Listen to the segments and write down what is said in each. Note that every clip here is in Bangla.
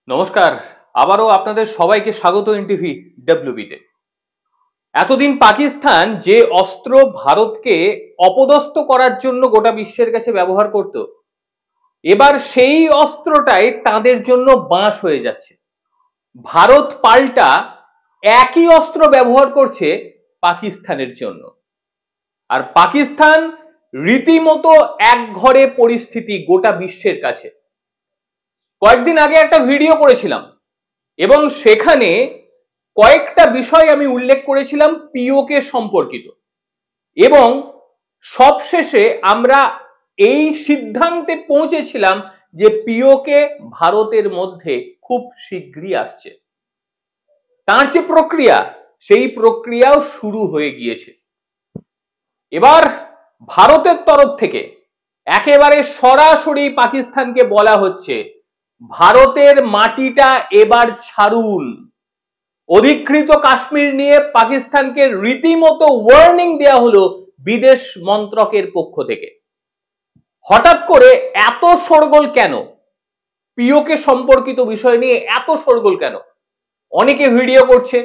নমস্কার, আবারও আপনাদের সবাইকে স্বাগত এনটিভি ডব্লিউবিতে। এতদিন পাকিস্তান যে অস্ত্র ভারতকে অপদস্থ করার জন্য গোটা বিশ্বের কাছে ব্যবহার করত, এবার সেই অস্ত্রটাই তাদের জন্য বাঁশ হয়ে যাচ্ছে। ভারত পাল্টা একই অস্ত্র ব্যবহার করছে পাকিস্তানের জন্য, আর পাকিস্তান রীতিমতো একঘরে পরিস্থিতি গোটা বিশ্বের কাছে। কয়েকদিন আগে একটা ভিডিও করেছিলাম এবং সেখানে কয়েকটা বিষয় আমি উল্লেখ করেছিলাম পিওকে সম্পর্কিত, এবং সবশেষে আমরা এই সিদ্ধান্তে পৌঁছেছিলাম যে পিওকে ভারতের মধ্যে খুব শীঘ্রই আসছে। তার যে প্রক্রিয়া, সেই প্রক্রিয়াও শুরু হয়ে গিয়েছে। এবার ভারতের তরফ থেকে একেবারে সরাসরি পাকিস্তানকে বলা হচ্ছে, ভারতের মাটিটা এবার ছাড়ুন। অধিকৃত কাশ্মীর নিয়ে পাকিস্তানকে রীতিমতো ওয়ার্নিং দেয়া হলো বিদেশ মন্ত্রকের পক্ষ থেকে। হঠাৎ করে এত শোরগোল কেন? পিওকে সম্পর্কিত বিষয় নিয়ে এত শোরগোল কেন? অনেকে ভিডিও করছে,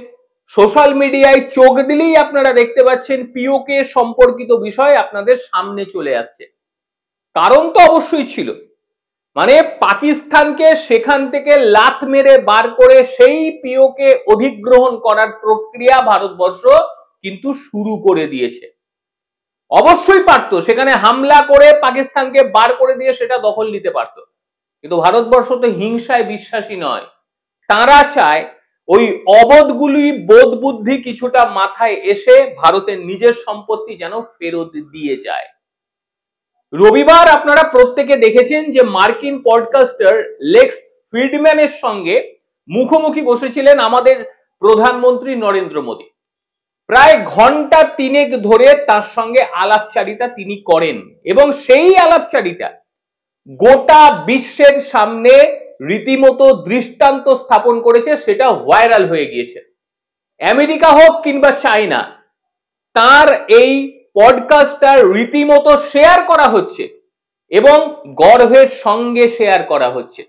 সোশ্যাল মিডিয়ায় চোখ দিলেই আপনারা দেখতে পাচ্ছেন পিওকে সম্পর্কিত বিষয় আপনাদের সামনে চলে আসছে। কারণ তো অবশ্যই ছিল, মানে পাকিস্তানকে সেখান থেকে লাথ মেরে বার করে সেই পিওকে অধিগ্রহণ করার প্রক্রিয়া ভারতবর্ষ কিন্তু শুরু করে দিয়েছে। অবশ্যই পারতো সেখানে হামলা করে পাকিস্তানকে বার করে দিয়ে সেটা দখল নিতে পারত, কিন্তু ভারতবর্ষ তো হিংসায় বিশ্বাসী নয়। তারা চায় ওই অবোধগুলি বোধ বুদ্ধি কিছুটা মাথায় এসে ভারতের নিজের সম্পত্তি যেন ফেরত দিয়ে যায়। রবিবার আপনারা প্রত্যেকে দেখেছেন যে মার্কিন পডকাস্টার লেক্স ফ্রিডম্যানের সঙ্গে মুখোমুখি বসেছিলেন আমাদের প্রধানমন্ত্রী নরেন্দ্র মোদী। প্রায় ঘন্টা তিনেক ধরে তার সঙ্গে আলাপচারিতা তিনি করেন, এবং সেই আলাপচারিতা গোটা বিশ্বের সামনে রীতিমতো দৃষ্টান্ত স্থাপন করেছে, সেটা ভাইরাল হয়ে গিয়েছে। আমেরিকা হোক কিংবা চায়না, তার এই পডকাস্টটা রীতিমতো শেয়ার করা হচ্ছে এবং গর্বের সঙ্গে শেয়ার করা হচ্ছে।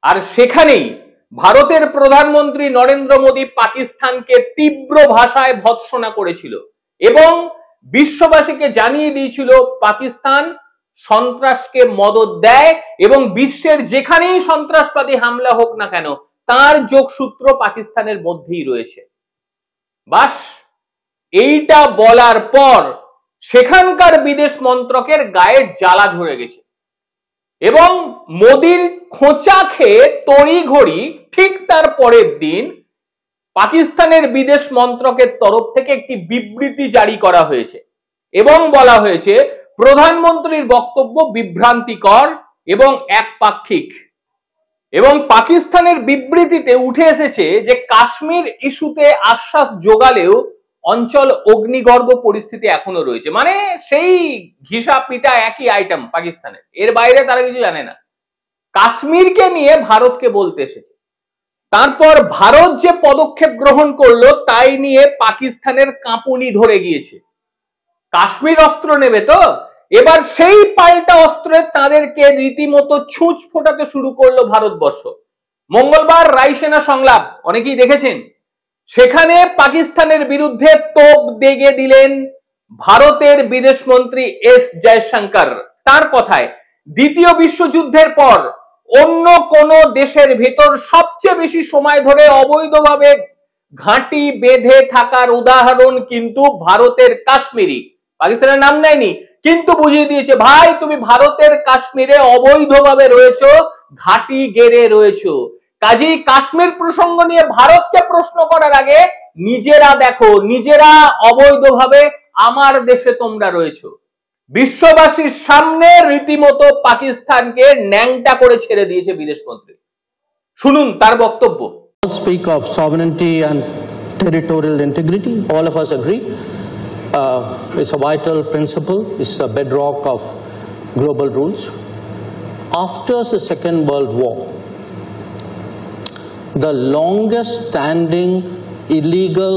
আর সেখানেই ভারতের প্রধানমন্ত্রী নরেন্দ্র মোদী পাকিস্তানকে তীব্র ভাষায় ভৎসনা করেছিল এবং বিশ্ববাসীকে জানিয়ে দিয়েছিল পাকিস্তান সন্ত্রাসকে মদদ দেয় এবং বিশ্বের যেখানেই সন্ত্রাসবাদী হামলা হোক না কেন তার যোগসূত্র পাকিস্তানের মধ্যেই রয়েছে। বাস এইটা বলার পর সেখানকার বিদেশ মন্ত্রকের গায়ে জ্বালা ধরে গেছে এবং মোদির খোঁচা খেয়ে তড়িঘড়ি ঠিক তার পরের দিন পাকিস্তানের বিদেশ মন্ত্রকের তরফ থেকে একটি বিবৃতি জারি করা হয়েছে এবং বলা হয়েছে প্রধানমন্ত্রীর বক্তব্য বিভ্রান্তিকর এবং একপাক্ষিক। এবং পাকিস্তানের বিবৃতিতে উঠে এসেছে যে কাশ্মীর ইস্যুতে আশ্বাস জোগালেও অঞ্চল অগ্নিগর্ভ পরিস্থিতি এখনো রয়েছে। মানে সেই ঘিসা পিটা একই আইটেম পাকিস্তানের, এর বাইরে তারা কিছু জানে না। কাশ্মীরকে নিয়ে ভারতকে বলতে এসেছে। তারপর ভারত যে পদক্ষেপ গ্রহণ করলো তাই নিয়ে পাকিস্তানের কাঁপুনি ধরে গিয়েছে। কাশ্মীর অস্ত্র নেবে তো, এবার সেই পাল্টা অস্ত্রে তাদেরকে রীতিমতো ছুঁচ ফোটাতে শুরু করলো ভারতবর্ষ। মঙ্গলবার রাইসেনা সংলাপ অনেকেই দেখেছেন, সেখানে পাকিস্তানের বিরুদ্ধে তোপ দেগে দিলেন ভারতের বিদেশমন্ত্রী এস জয়শঙ্কর। তার কথায় দ্বিতীয় বিশ্বযুদ্ধের পর অন্য কোন দেশের ভিতর সবচেয়ে বেশি সময় ধরে অবৈধভাবে ঘাঁটি বেঁধে থাকার উদাহরণ কিন্তু ভারতের কাশ্মীরি। পাকিস্তানের নাম নেয়নি, কিন্তু বুঝিয়ে দিয়েছে ভাই তুমি ভারতের কাশ্মীরে অবৈধভাবে রয়েছো, ঘাঁটি গেড়ে রয়েছো। কাজেই কাশ্মীর প্রসঙ্গ নিয়ে ভারতকে প্রশ্ন করার আগে নিজেরা দেখো, নিজেরা অবৈধভাবে আমার দেশে তোমরা রয়েছো। বিশ্ববাসীর সামনে রীতিমতো পাকিস্তানকে ন্যাংটা করে ছেড়ে দিয়েছে বিদেশমন্ত্রী। শুনুন তার বক্তব্য। Speak of sovereignty and territorial integrity. All of us agree. It's a vital principle. It's a bedrock of global rules. After the Second World War, the longest standing illegal,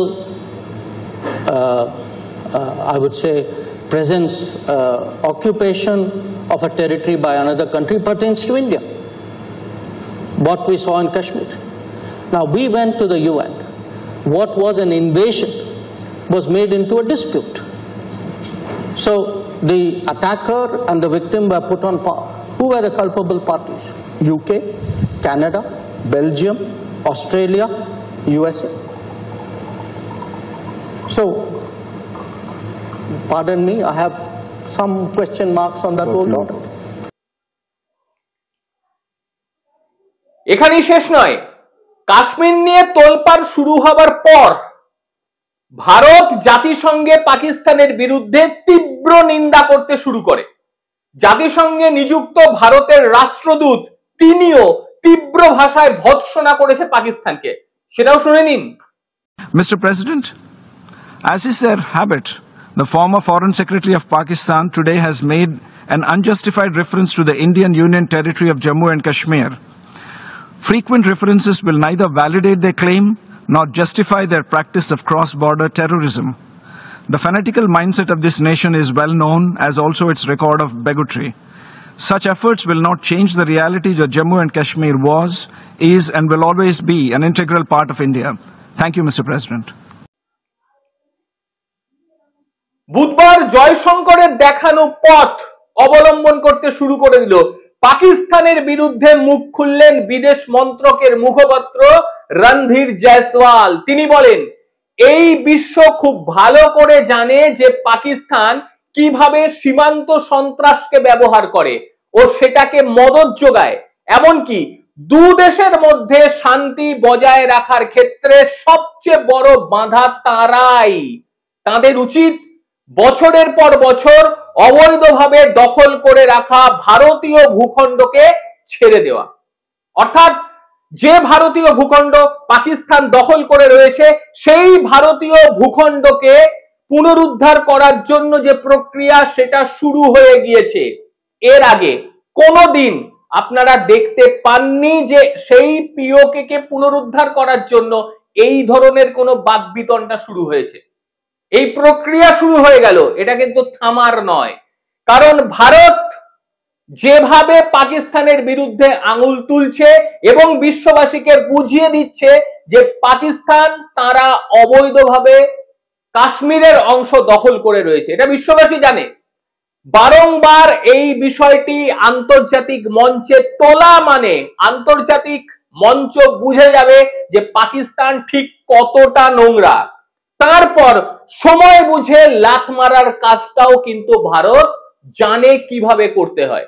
I would say, presence, occupation of a territory by another country pertains to India. what we saw in Kashmir. Now, we went to the UN. What was an invasion was made into a dispute. So, the attacker and the victim were put on par. Who were the culpable parties? UK, Canada, Belgium, Australia, USA. So, pardon me, I have some question marks on that whole order. এখানেই শেষ নয়, কাশ্মীর নিয়ে তোলপাড় শুরু হবার পর ভারত জাতিসংঘে পাকিস্তানের বিরুদ্ধে তীব্র নিন্দা করতে শুরু করে। জাতিসংঘে নিযুক্ত ভারতের রাষ্ট্রদূত তিনিও তীব্র ভাষায় ভৎসনা করেছে পাকিস্তানকে, সেটাও শুনে নিন। Mr. President, as is their habit, the former Foreign Secretary of Pakistan today has made an unjustified reference to the Indian Union territory of Jammu and Kashmir. Frequent references will neither validate their claim nor justify their practice of cross-border terrorism. The fanatical mindset of this nation is well known, as also its record of bigotry. Such efforts will not change the reality that Jammu and Kashmir was, is, and will always be an integral part of India. Thank you, Mr. President. বুধবার জয়শঙ্করের দেখানো পথ অবলম্বন করতে শুরু করে দিল। পাকিস্তানের বিরুদ্ধে মুখ খুললেন বিদেশ মন্ত্রকের মুখপাত্র রণধীর জয়সওয়াল। তিনি বলেন, এই বিশ্ব খুব ভালো করে জানে যে পাকিস্তান কিভাবে সীমান্ত সন্ত্রাসকে ব্যবহার করে ও সেটাকে মদদ যোগায়। এমনকি দু দেশের মধ্যে শান্তি বজায় রাখার ক্ষেত্রে সবচেয়ে বড় বাধা তারাই। তাদের উচিত বছরের পর বছর অবৈধভাবে দখল করে রাখা ভারতীয় ভূখণ্ডকে ছেড়ে দেওয়া। অর্থাৎ যে ভারতীয় ভূখণ্ড পাকিস্তান দখল করে রয়েছে সেই ভারতীয় ভূখণ্ডকে পুনরুদ্ধার করার জন্য যে প্রক্রিয়া সেটা শুরু হয়ে গিয়েছে। এর আগে কোনোদিন আপনারা দেখতে পাননি যে সেই পিওকে কে পুনরুদ্ধার করার জন্য এই ধরনের কোনো বাকবিতণ্ডা শুরু হয়েছে। এই প্রক্রিয়া শুরু হয়ে গেল, এটা কিন্তু থামার নয়। কারণ ভারত যেভাবে পাকিস্তানের বিরুদ্ধে আঙুল তুলছে এবং বিশ্ববাসীকে বুঝিয়ে দিচ্ছে যে পাকিস্তান তারা অবৈধভাবে কাশ্মীরের অংশ দখল করে রয়েছে, এটা বিশ্ববাসী জানে। বারংবার এই বিষয়টি আন্তর্জাতিক মঞ্চে তোলা মানে আন্তর্জাতিক মঞ্চ বুঝে যাবে যে পাকিস্তান ঠিক কতটা নোংরা। তারপর সময় বুঝে লাথ মারার কাজটাও কিন্তু ভারত জানে কিভাবে করতে হয়।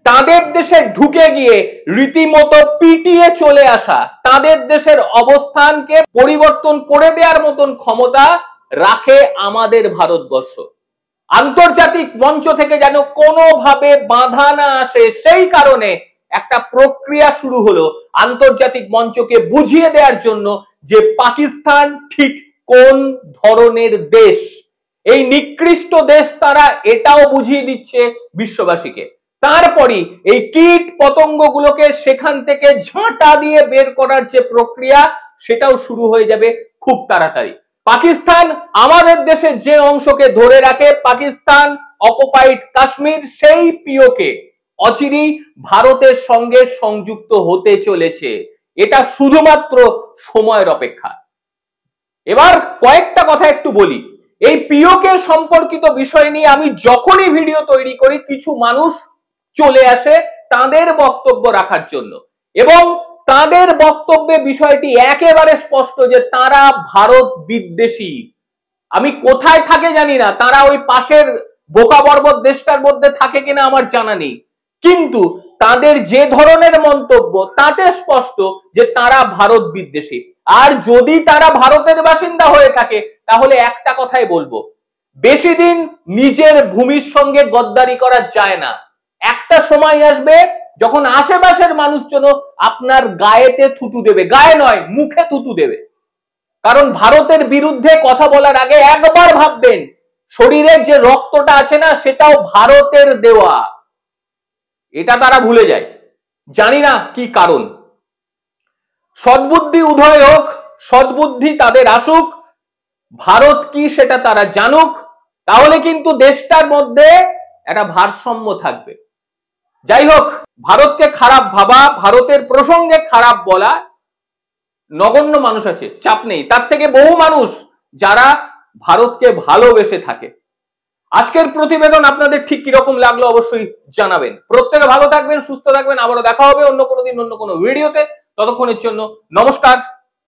তাদের দেশে ঢুকে গিয়ে রীতিমতো পিটিয়ে চলে আসা, তাদের দেশের অবস্থানকে পরিবর্তন করে দেওয়ার মতন ক্ষমতা রাখে আমাদের ভারতবর্ষ। আন্তর্জাতিক মঞ্চ থেকে যেন কোনোভাবে বাধা না আসে সেই কারণে একটা প্রক্রিয়া শুরু হলো আন্তর্জাতিক মঞ্চকে বুঝিয়ে দেওয়ার জন্য যে পাকিস্তান ঠিক কোন ধরনের দেশ। এই নিকৃষ্ট দেশ তারা এটাও বুঝিয়ে দিচ্ছে বিশ্ববাসীকে। তারপরই এই কীট পতঙ্গগুলোকে সেখান থেকে ঝাঁটা দিয়ে বের করার যে প্রক্রিয়া সেটাও শুরু হয়ে যাবে খুব তাড়াতাড়ি। পাকিস্তান আমাদের দেশের যে অংশকে ধরে রাখে, পাকিস্তান অকুপাইড কাশ্মীর, সেই পিওকে অচিরেই ভারতের সঙ্গে সংযুক্ত হতে চলেছে। এটা শুধুমাত্র সময়ের অপেক্ষা। এবার কয়েকটা কথা একটু বলি। এই পিওকে সম্পর্কিত বিষয় নিয়ে আমি যখনই ভিডিও তৈরি করি কিছু মানুষ চলে আসে তাদের বক্তব্য রাখার জন্য, এবং তাদের বক্তব্যে বিষয়টি একেবারে স্পষ্ট যে তারা ভারত বিদ্বেষী। আমি কোথায় থাকে জানি না, তারা ওই পাশের বোকা বর্বর দেশটার মধ্যে থাকে কিনা আমার জানা নেই, কিন্তু তাদের যে ধরনের মন্তব্য তাতে স্পষ্ট যে তারা ভারত বিদ্বেষী। আর যদি তারা ভারতের বাসিন্দা হয়ে থাকে তাহলে একটা কথাই বলবো, বেশি দিন নিজের ভূমির সঙ্গে গদ্দারি করা যায় না। একটা সময় আসবে যখন আশেপাশের মানুষজন আপনার গায়েতে থুতু দেবে, গায়ে নয় মুখে থুতু দেবে। কারণ ভারতের বিরুদ্ধে কথা বলার আগে একবার ভাববেন শরীরের যে রক্তটা আছে না সেটাও ভারতের দেওয়া, এটা তারা ভুলে যায়। জানি না কি কারণ। সদ্বুদ্ধি উদয় হোক, সদ্বুদ্ধি তাদের আসুক, ভারত কি সেটা তারা জানুক, তাহলে কিন্তু দেশটার মধ্যে একটা ভারসাম্য থাকবে। যাই হোক, ভারতকে খারাপ ভাবা, ভারতের প্রসঙ্গে খারাপ বলা নগণ্য মানুষ আছে, চাপ নেই। তার থেকে বহু মানুষ যারা ভারতকে ভালোবেসে থাকে। আজকের প্রতিবেদন আপনাদের ঠিক কিরকম লাগলো অবশ্যই জানাবেন। প্রত্যেকে ভালো থাকবেন, সুস্থ থাকবেন। আবারও দেখা হবে অন্য কোনো দিন অন্য কোনো ভিডিওতে। ততক্ষণের জন্য নমস্কার।